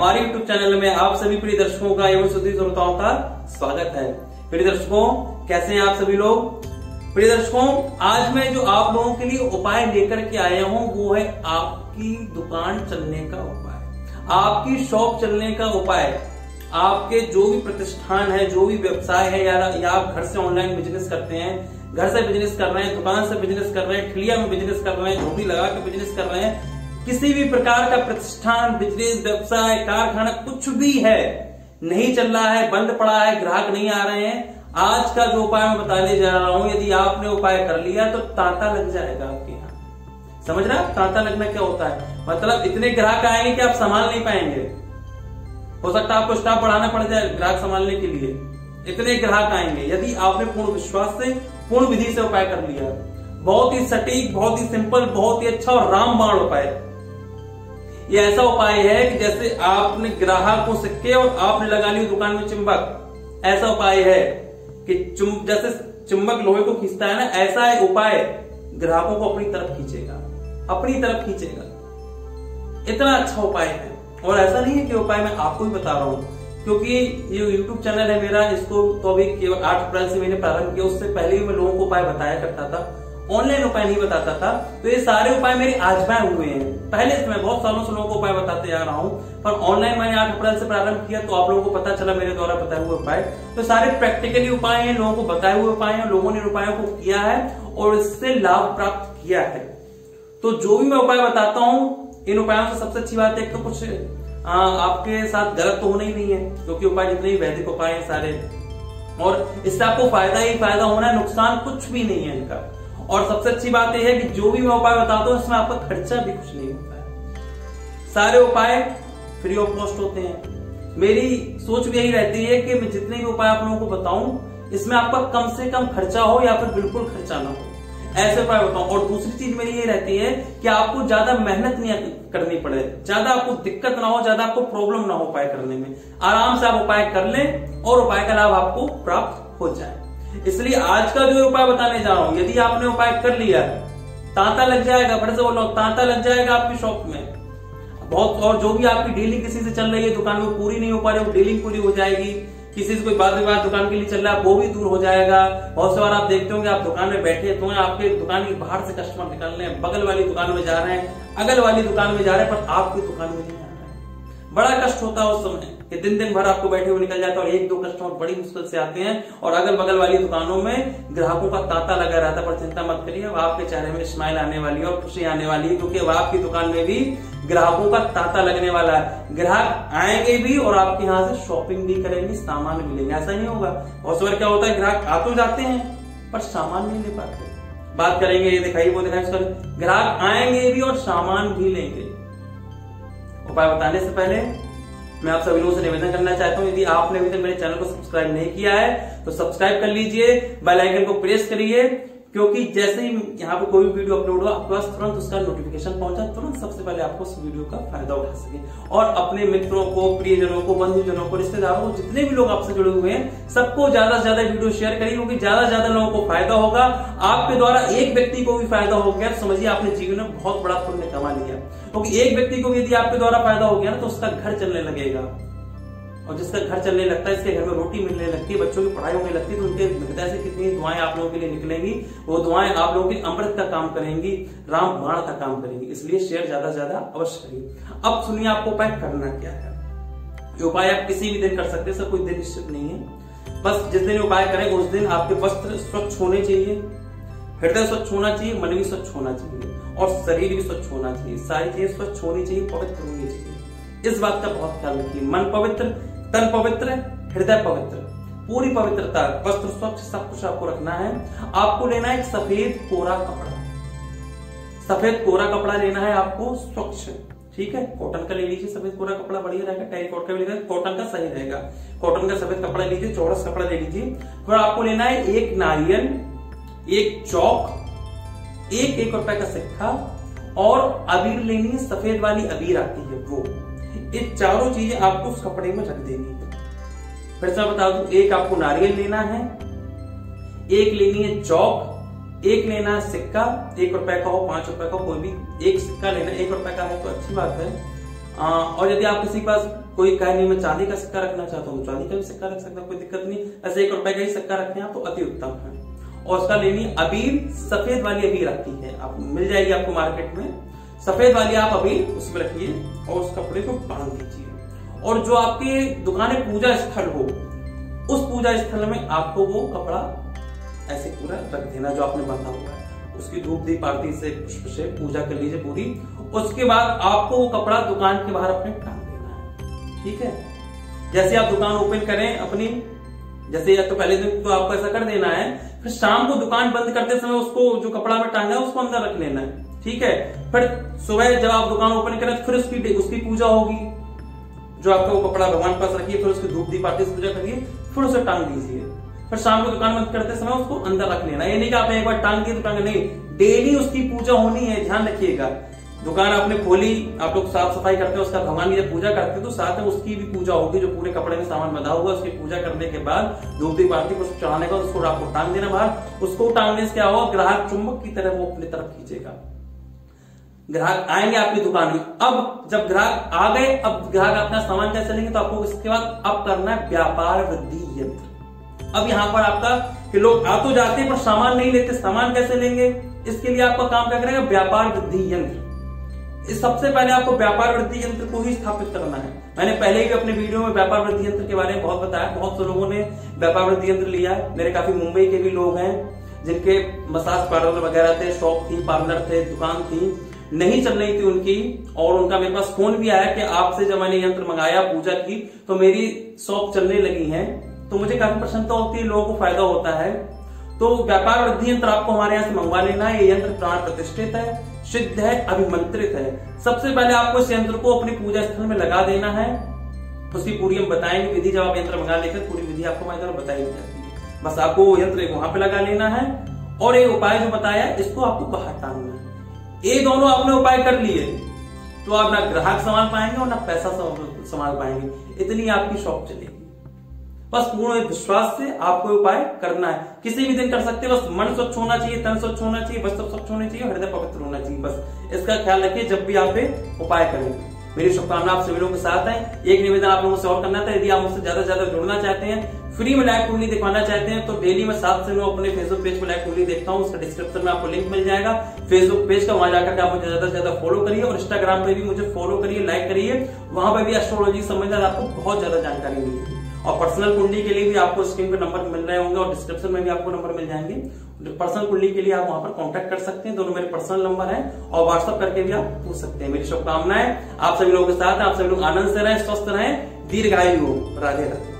हमारे YouTube channel में आप सभी प्रिय दर्शकों का एवं सभी श्रोताओं का स्वागत है। प्रिय दर्शकों, कैसे हैं आप सभी लोग। प्रिय दर्शकों, आज मैं जो आप लोगों के लिए उपाय लेकर के आया हूं वो है आपकी दुकान चलने का उपाय, आपकी शॉप चलने का उपाय। आपके जो भी प्रतिष्ठान है, जो भी व्यवसाय है, या आप घर से ऑनलाइन बिजनेस करते हैं, घर से बिजनेस कर रहे हैं, दुकान से बिजनेस कर रहे हैं, ठेलिया में बिजनेस कर रहे हैं, झोपड़ी लगा के बिजनेस कर रहे हैं, किसी भी प्रकार का प्रतिष्ठान, बिजनेस, व्यवसाय, कारखाना कुछ भी है, नहीं चल रहा है, बंद पड़ा है, ग्राहक नहीं आ रहे हैं, आज का जो उपाय मैं बताने जा रहा हूं, यदि आपने उपाय कर लिया तो तांता लग जाएगा आपके यहाँ। समझ रहे हैं तांता लगना क्या होता है? मतलब इतने ग्राहक आएंगे कि आप संभाल नहीं पाएंगे। हो सकता है आपको स्टाफ बढ़ाना पड़ जाए ग्राहक संभालने के लिए, इतने ग्राहक आएंगे यदि आपने पूर्ण विश्वास से, पूर्ण विधि से उपाय कर लिया। बहुत ही सटीक, बहुत ही सिंपल, बहुत ही अच्छा और रामबाण उपाय। ये ऐसा उपाय है कि जैसे आपने ग्राहक को सिक्के और आपने लगा ली दुकान में चुंबक, ऐसा उपाय है कि जैसे चुंबक लोहे को खींचता है ना, ऐसा है उपाय ग्राहकों को अपनी तरफ खींचेगा, अपनी तरफ खींचेगा। इतना अच्छा उपाय है। और ऐसा नहीं है कि उपाय मैं आपको ही बता रहा हूं, क्योंकि ये YouTube चैनल है मेरा, इसको तो अभी केवल 8 अप्रैल से मैंने प्रारंभ किया। उससे पहले भी मैं लोगों को उपाय बताया करता था, ऑनलाइन उपाय नहीं बताता था। तो ये सारे उपाय मेरे आजमाए हुए हैं। पहले से मैं बहुत सालों से लोगों को उपाय बताते आ रहा हूं, पर ऑनलाइन मैंने 8 अप्रैल से प्रारंभ किया तो आप लोगों को पता चला मेरे द्वारा बताए हुए उपाय। तो सारे प्रैक्टिकली उपाय हैं, लोगों को बताए हुए उपाय हैं, लोगों ने उपायों को किया है और इससे लाभ प्राप्त किया है। तो जो भी मैं उपाय बताता हूं, इन उपायों से सबसे अच्छी बात है तो कुछ आपके साथ गलत तो होना ही नहीं है, क्योंकि उपाय जितने भी वैदिक उपाय हैं सारे, और इससे आपको फायदा ही फायदा होना है, नुकसान कुछ भी नहीं है इनका। और सबसे अच्छी बात यह है कि जो भी मैं उपाय बताता हूं इसमें आपका खर्चा भी कुछ नहीं होता है। सारे उपाय फ्री ऑफ कॉस्ट होते हैं। मेरी सोच भी यही रहती है कि मैं जितने भी उपाय आप लोगों को बताऊं इसमें आपका कम से कम खर्चा हो या फिर बिल्कुल खर्चा ना हो, ऐसे उपाय बताऊं। और दूसरी चीज मेरी ये रहती है कि आपको ज्यादा मेहनत नहीं करनी पड़े, ज्यादा आपको दिक्कत ना हो, ज्यादा आपको प्रॉब्लम ना हो उपाय करने में। आराम से आप उपाय कर लें और उपाय का लाभ आपको प्राप्त हो जाए। इसलिए आज का जो उपाय बताने जा रहा हूं, यदि आपने उपाय कर लिया, तांता लग जाएगा। बड़े से बोलो, तांता लग जाएगा आपकी शॉप में बहुत। और जो भी आपकी डीलिंग किसी से चल रही है, दुकान में पूरी नहीं हो पा रही, वो डीलिंग पूरी हो जाएगी। किसी से कोई बात विवाद दुकान के लिए चल रहा है, वो भी दूर हो जाएगा। बहुत सी बार आप देखते होंगे, आप दुकान में बैठे तो आपके दुकान के बाहर से कस्टमर निकल रहे हैं, बगल वाली दुकान में जा रहे हैं, अगल वाली दुकान में जा रहे हैं, पर आपकी दुकान में नहीं आ रहा है। बड़ा कष्ट होता है उस समय कि दिन भर आपको बैठे हुए निकल जाता है और 1-2 कस्टमर बड़ी मुश्किल से आते हैं और अगल बगल वाली दुकानों में ग्राहकों का तांता लगा रहता है। पर चिंता मत करिए, अब आपके चेहरे में स्माइल आने वाली है और खुशी आने वाली है, क्योंकि अब आपकी दुकान में भी ग्राहकों का तांता लगने वाला है। ग्राहक आएंगे भी और आपके यहाँ से शॉपिंग भी करेंगे, सामान भी लेंगे। ऐसा नहीं होगा, बहुत बार क्या होता है, ग्राहक आ तो जाते हैं पर सामान नहीं ले पाते। बात करेंगे, ये दिखाई वो दिखाई, ग्राहक आएंगे भी और सामान भी लेंगे। उपाय बताने से पहले मैं आप सभी लोगों से निवेदन करना चाहता हूं, यदि आपने अभी तक मेरे चैनल को सब्सक्राइब नहीं किया है तो सब्सक्राइब कर लीजिए, बेल आइकन को प्रेस करिए, क्योंकि जैसे ही यहाँ पे कोई भी वीडियो अपलोड हो आपके पास तुरंत उसका नोटिफिकेशन पहुंचा, तुरंत सबसे पहले आपको उस वीडियो का फायदा उठा सके। और अपने मित्रों को, प्रियजनों को, बंधुजनों को, रिश्तेदारों को, जितने भी लोग आपसे जुड़े हुए हैं, सबको ज्यादा से ज्यादा वीडियो शेयर करिए, क्योंकि ज्यादा से ज्यादा लोगों को फायदा होगा। आपके द्वारा एक व्यक्ति को भी फायदा हो गया तो समझिए आपने जीवन में बहुत बड़ा पुण्य कमा लिया, क्योंकि एक व्यक्ति को भी यदि आपके द्वारा फायदा हो गया ना तो उसका घर चलने लगेगा, और जिसका घर चलने लगता है, इसके घर में रोटी मिलने लगती है, बच्चों की पढ़ाई होने लगती है, तो उनके हृदय से कितनी दुआएं आप लोगों के लिए निकलेंगी। वो दुआएं आप लोगों के अमृत का काम करेंगी, रामबाण का काम करेंगी। इसलिए शेयर ज्यादा से ज्यादा अवश्य करिए। अब सुनिए आपको उपाय करना क्या है। ये उपाय आप किसी भी दिन कर सकते हैं, सब कोई दिन निश्चित नहीं है। बस जिस दिन उपाय करें उस दिन आपके वस्त्र स्वच्छ होने चाहिए, हृदय स्वच्छ होना चाहिए, मन भी स्वच्छ होना चाहिए और शरीर भी स्वच्छ होना चाहिए। सारी चीजें स्वच्छ होनी चाहिए, पवित्र होनी चाहिए। इस बात का बहुत ख्याल रखिए। मन पवित्र, तन पवित्र, हृदय पवित्र, पूरी पवित्रता, वस्त्र स्वच्छ, सब कुछ आपको रखना है। आपको लेना है एक सफेद कोरा कपड़ा, सफेद कोरा कपड़ा लेना है आपको, स्वच्छ, ठीक है। कॉटन का ले लीजिए, सफेद कोरा कपड़ा बढ़िया रहेगा, टेरिकॉट का भी लेगा, कॉटन का सही रहेगा। कॉटन का सफेद कपड़ा लीजिए, चौरस कपड़ा ले लीजिए। फिर आपको लेना है एक नारियल, एक चौक, 1 रुपए का सिक्का और अबीर लेनी है, सफेद वाली अबीर आती है वो। ये चारों चीजें आपको उस कपड़े में रख देनी है। फिर से बता दूं, एक आपको नारियल लेना है, एक लेनी है चौक, एक लेना है सिक्का, 1 रुपए का हो, 5 रुपए का, कोई भी एक सिक्का लेना। 1 रुपए का है तो अच्छी बात है, और यदि आप किसी के पास कोई कहे नहीं मैं चांदी का सिक्का रखना चाहता हूँ, चांदी का भी सिक्का रख सकता, कोई दिक्कत नहीं। ऐसे 1 रुपए का ही सिक्का रखें आप तो अति उत्तम है। और उसका लेनी अबीर, सफेद वाली अबीर आती है, आप मिल जाएगी आपको मार्केट में, सफेद वाली आप अबीर उसमें रखिए और उस कपड़े को बांध दीजिए। और जो आपके दुकान पूजा स्थल हो, उस पूजा स्थल में आपको वो कपड़ा ऐसे पूरा रख देना जो आपने बांधा हुआ है। उसकी धूप दीप आरती से पुष्प से पूजा कर लीजिए पूरी। उसके बाद आपको वो कपड़ा दुकान के बाहर अपने टांग देना है, ठीक है। जैसे आप दुकान ओपन करें अपनी, जैसे या तो पहले दिन तो आपको ऐसा कर देना है, फिर शाम को दुकान बंद करते समय उसको जो कपड़ा में टांगा है उसको अंदर रख लेना है, ठीक है। फिर सुबह जब आप दुकान ओपन करें फिर उसकी पूजा होगी, जो आपका वो कपड़ा भगवान के पास रखिए, फिर उसकी धूप दीप आरती से पूजा करिए, फिर उसे टांग दीजिए। फिर शाम को दुकान बंद करते समय उसको अंदर रख लेना। ये नहीं कि आपने एक बार टांग दिया दुकान, नहीं, डेली उसकी पूजा होनी है, ध्यान रखिएगा। दुकान आपने खोली, आप लोग साफ सफाई करते हैं, उसका भगवान की जब पूजा करते हैं तो साथ में उसकी भी पूजा होगी, जो पूरे कपड़े में सामान बंधा हुआ उसकी पूजा करने के बाद धूप दीप आरती को चढ़ाने का उसको आपको टांग देना बाहर। उसको टांगने से क्या होगा, ग्राहक चुंबक की तरह वो अपनी तरफ खींचेगा, ग्राहक आएंगे आपकी दुकान में। अब जब ग्राहक आ गए, अब ग्राहक अपना सामान कैसे लेंगे, तो आपको इसके बाद अब करना है व्यापार वृद्धि यंत्र। अब यहाँ पर आपका कि लोग आ तो जाते हैं पर सामान नहीं लेते, सामान कैसे लेंगे, इसके लिए आपका काम क्या करेगा, व्यापार वृद्धि यंत्र। इस सबसे पहले आपको व्यापार वृद्धि यंत्र को ही स्थापित करना है। मैंने पहले भी अपने वीडियो में व्यापार वृद्धि यंत्र के बारे में बहुत बताया, बहुत से लोगों ने व्यापार वृद्धि यंत्र लिया है। मेरे काफी मुंबई के भी लोग हैं जिनके मसाज पार्लर वगैरह थे, शॉप थी, पार्लर थे, दुकान थी, नहीं चल रही थी उनकी, और उनका मेरे पास फोन भी आया कि आपसे जब मैंने यंत्र मंगाया पूजा की तो मेरी शॉप चलने लगी है। तो मुझे काफी प्रसन्नता होती है, लोगों को फायदा होता है। तो व्यापार वृद्धि यंत्र आपको हमारे यहाँ से मंगवा लेना है। ये यंत्र प्राण प्रतिष्ठित है, सिद्ध है, अभिमंत्रित है। सबसे पहले आपको इस यंत्र को अपनी पूजा स्थल में लगा देना है। उसकी पूरी हम बताएंगे विधि, जब आप यंत्र मंगा लेकर पूरी विधि आपको हमारी तरफ बताई जाती है। बस आपको वो यंत्र वहां पे लगा लेना है और ये उपाय जो बताया इसको आपको बाहर टांगना है। ये दोनों आपने उपाय कर लिए तो आप ना ग्राहक संभाल पाएंगे और ना पैसा संभाल पाएंगे, इतनी आपकी शॉप चलेगी। बस पूर्ण विश्वास से आपको उपाय करना है, किसी भी दिन कर सकते हैं। बस मन स्वच्छ होना चाहिए, तन स्वच्छ होना चाहिए, वस्त्र स्वच्छ होने चाहिए, हृदय पवित्र होना चाहिए। बस इसका ख्याल रखिए जब भी आप उपाय करें। मेरी शुभकामना आप सभी लोगों के साथ है। एक निवेदन आप लोगों से और करना था, यदि आप मुझसे ज्यादा से ज्यादा जुड़ना चाहते हैं, फ्री में लाइव कुंडली दिखवाना चाहते हैं, तो डेली मैं 7 से 9 अपने फेसबुक पेज पर लाइव कुंडली देखता हूँ। उसका डिस्क्रिप्शन में आपको लिंक मिल जाएगा फेसबुक पेज का, वहां जाकर आप मुझे ज्यादा से ज्यादा फॉलो करिए और इंस्टाग्राम पे भी मुझे फॉलो करिए, लाइक करिए। वहां पर भी एस्ट्रोलॉजी संबंधित आपको बहुत ज्यादा जानकारी मिलेगी। और पर्सनल कुंडली के लिए भी आपको स्क्रीन पे नंबर मिल रहे होंगे और डिस्क्रिप्शन में भी आपको नंबर मिल जाएंगे। पर्सनल कुंडली के लिए आप वहां पर कांटेक्ट कर सकते हैं, दोनों मेरे पर्सनल नंबर हैं, और व्हाट्सएप करके भी आप पूछ सकते हैं। मेरी शुभकामनाएं आप सभी लोगों के साथ, आप सभी लोग आनंद से रहें, स्वस्थ रहें, दीर्घायु हो। राधे राधे।